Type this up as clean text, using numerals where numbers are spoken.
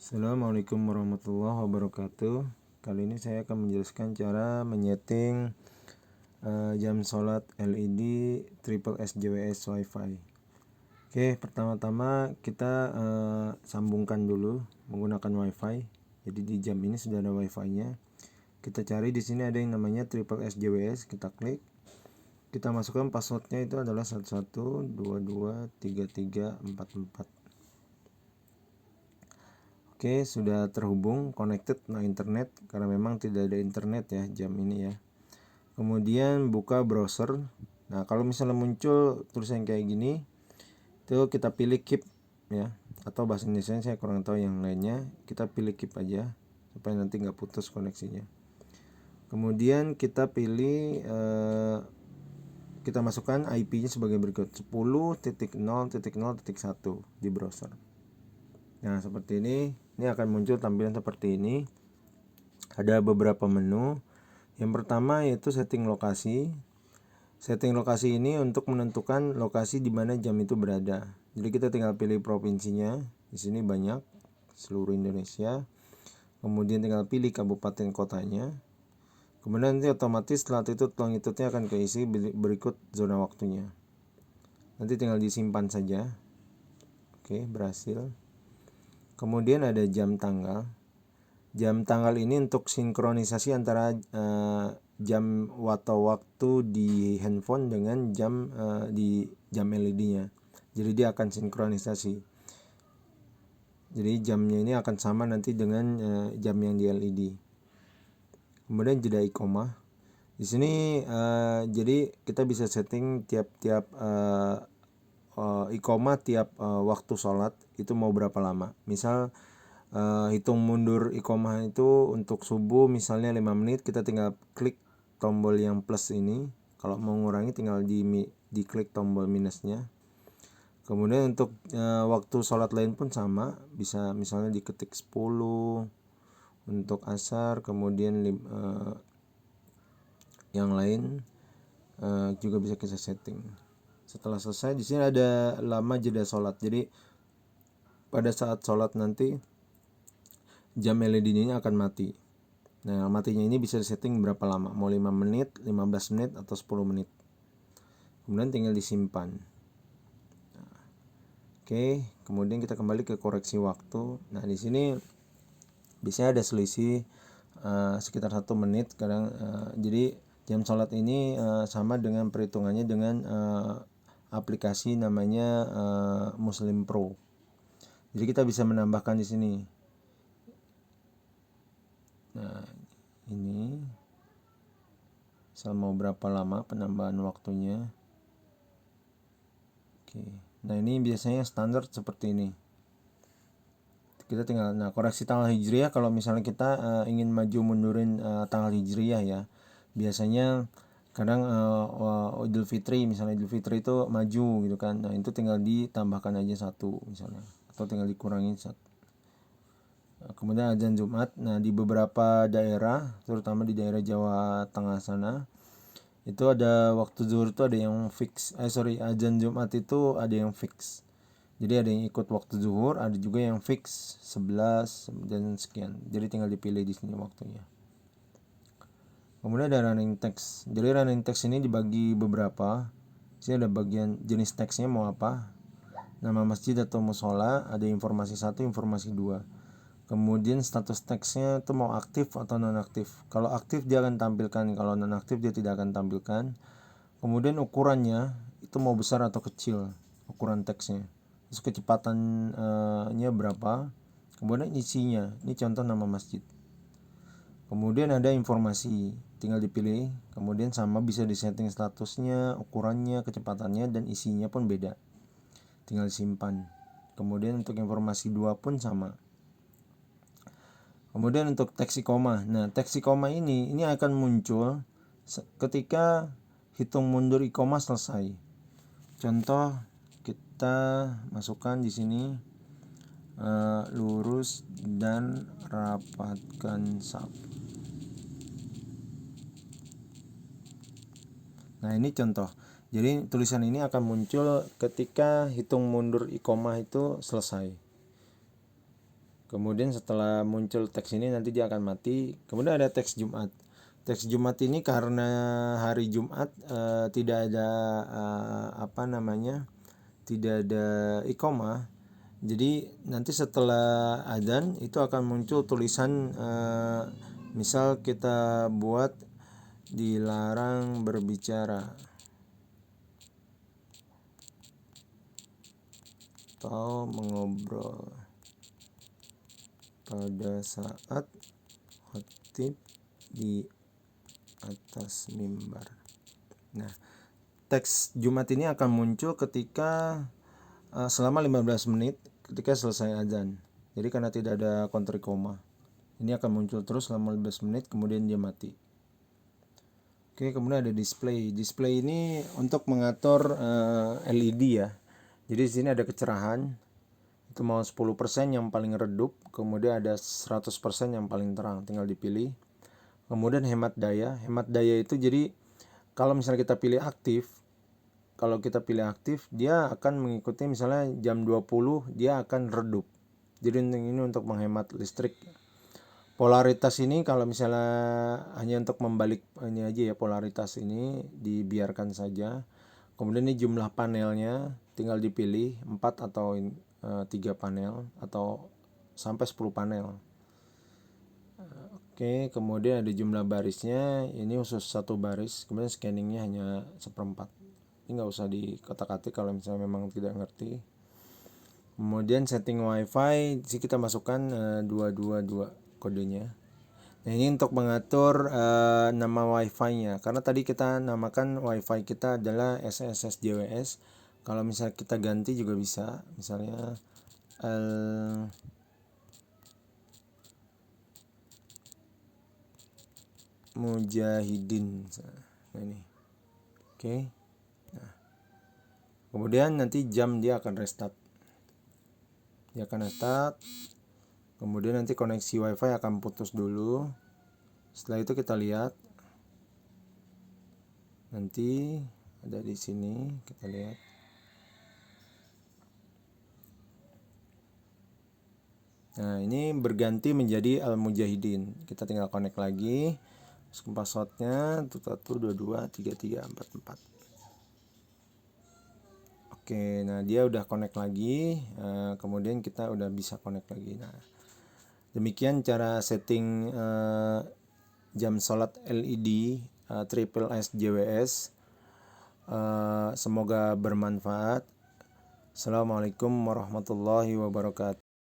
Assalamualaikum warahmatullahi wabarakatuh. Kali ini saya akan menjelaskan cara menyeting jam sholat LED triple SJWS WiFi. Oke, pertama-tama kita sambungkan dulu menggunakan WiFi. Jadi di jam ini sudah ada WiFi-nya. Kita cari di sini ada yang namanya triple SJWS. Kita klik. Kita masukkan passwordnya itu adalah 11223344. Oke, sudah terhubung connected no internet karena memang tidak ada internet ya jam ini ya. Kemudian buka browser. Nah, kalau misalnya muncul tulisan kayak gini, itu kita pilih keep ya, atau bahasa Indonesia saya kurang tahu yang lainnya. Kita pilih keep aja supaya nanti nggak putus koneksinya. Kemudian kita pilih kita masukkan IP-nya sebagai berikut: 10.0.0.1 di browser. Nah, seperti ini akan muncul tampilan seperti ini. Ada beberapa menu. Yang pertama yaitu setting lokasi. Setting lokasi ini untuk menentukan lokasi di mana jam itu berada. Jadi kita tinggal pilih provinsinya. Di sini banyak, seluruh Indonesia. Kemudian tinggal pilih kabupaten kotanya. Kemudian nanti otomatis setelah itu pengikutnya akan keisi berikut zona waktunya. Nanti tinggal disimpan saja. Oke, berhasil. Kemudian ada jam tanggal. Jam tanggal ini untuk sinkronisasi antara jam atau waktu di handphone dengan jam di jam LED-nya. Jadi dia akan sinkronisasi. Jadi jamnya ini akan sama nanti dengan jam yang di LED. Kemudian jeda iqomah. Di sini jadi kita bisa setting tiap-tiap iqomah tiap waktu sholat itu mau berapa lama. Misal hitung mundur iqomah itu untuk subuh misalnya 5 menit, kita tinggal klik tombol yang plus ini. Kalau mau ngurangi tinggal diklik tombol minusnya. Kemudian untuk waktu sholat lain pun sama, bisa misalnya diketik 10 untuk asar, kemudian yang lain juga bisa kita setting. Setelah selesai, di sini ada lama jeda sholat. Jadi pada saat sholat nanti jam LED ini akan mati. Nah, matinya ini bisa disetting berapa lama, mau 5 menit, 15 menit, atau 10 menit. Kemudian tinggal disimpan. Nah, oke, kemudian kita kembali ke koreksi waktu. Nah, di sini biasanya ada selisih sekitar 1 menit. Kadang jadi jam sholat ini sama dengan perhitungannya dengan aplikasi namanya Muslim Pro. Jadi kita bisa menambahkan di sini. Nah, ini mau berapa lama penambahan waktunya. Oke. Nah, ini biasanya standar seperti ini. Kita tinggal koreksi tanggal hijriah. Kalau misalnya kita ingin maju mundurin tanggal hijriah ya, biasanya kadang Idul Fitri, misalnya Idul Fitri itu maju gitu kan. Nah, itu tinggal ditambahkan aja 1 misalnya, atau tinggal dikurangin 1. Kemudian azan Jumat. Nah, di beberapa daerah, terutama di daerah Jawa Tengah sana, itu ada waktu zuhur itu ada yang fix. Azan Jumat itu ada yang fix. Jadi ada yang ikut waktu zuhur, ada juga yang fix 11 dan sekian. Jadi tinggal dipilih di sini waktunya. Kemudian ada running text. Jadi running text ini dibagi beberapa. Sini ada bagian jenis teksnya mau apa, nama masjid atau musola, ada informasi 1, informasi 2. Kemudian status teksnya itu mau aktif atau nonaktif. Kalau aktif dia akan tampilkan, kalau nonaktif dia tidak akan tampilkan. Kemudian ukurannya itu mau besar atau kecil, ukuran teksnya. Terus kecepatannya berapa. Kemudian isinya, ini contoh nama masjid. Kemudian ada informasi, tinggal dipilih. Kemudian sama bisa disetting statusnya, ukurannya, kecepatannya, dan isinya pun beda. Tinggal simpan. Kemudian untuk informasi 2 pun sama. Kemudian untuk teks iqomah. Nah, teks iqomah ini akan muncul ketika hitung mundur iqomah selesai. Contoh kita masukkan di sini lurus dan rapatkan saf. Nah, ini contoh. Jadi tulisan ini akan muncul ketika hitung mundur iqomah itu selesai. Kemudian setelah muncul teks ini nanti dia akan mati. Kemudian ada teks Jumat. Teks Jumat ini karena hari Jumat tidak ada tidak ada iqomah. Jadi nanti setelah adzan itu akan muncul tulisan misal kita buat dilarang berbicara atau mengobrol pada saat khotib di atas mimbar. Nah, teks Jumat ini akan muncul ketika selama 15 menit ketika selesai azan. Jadi karena tidak ada counter koma, ini akan muncul terus selama 15 menit kemudian dia mati. Oke, kemudian ada display. Display ini untuk mengatur LED ya. Jadi di sini ada kecerahan. Itu mau 10% yang paling redup, kemudian ada 100% yang paling terang, tinggal dipilih. Kemudian hemat daya. Hemat daya itu jadi kalau misalnya kita pilih aktif, dia akan mengikuti misalnya jam 20 dia akan redup. Jadi ini untuk menghemat listrik. Polaritas ini kalau misalnya hanya untuk membalik ini aja ya, polaritas ini dibiarkan saja. Kemudian ini jumlah panelnya tinggal dipilih 4 atau 3 panel atau sampai 10 panel. Oke, kemudian ada jumlah barisnya, ini khusus 1 baris, kemudian scanningnya hanya 1/4. Ini nggak usah dikotak-katik kalau misalnya memang tidak ngerti. Kemudian setting wifi, di sini kita masukkan 222 kodenya. Nah, ini untuk mengatur nama wifi-nya, karena tadi kita namakan wifi kita adalah SSS JWS. Kalau misalnya kita ganti juga bisa, misalnya Mujahidin. Nah ini, oke. Nah, kemudian nanti jam dia akan restart. Kemudian nanti koneksi wifi akan putus dulu. Setelah itu kita lihat. Nanti ada di sini, kita lihat. Nah, ini berganti menjadi Al-Mujahidin. Kita tinggal connect lagi. Masukkan passwordnya 11223344. Oke, nah dia udah connect lagi. Kemudian kita udah bisa connect lagi. Nah, demikian cara setting jam sholat LED Triple S JWS. Semoga bermanfaat. Assalamualaikum warahmatullahi wabarakatuh.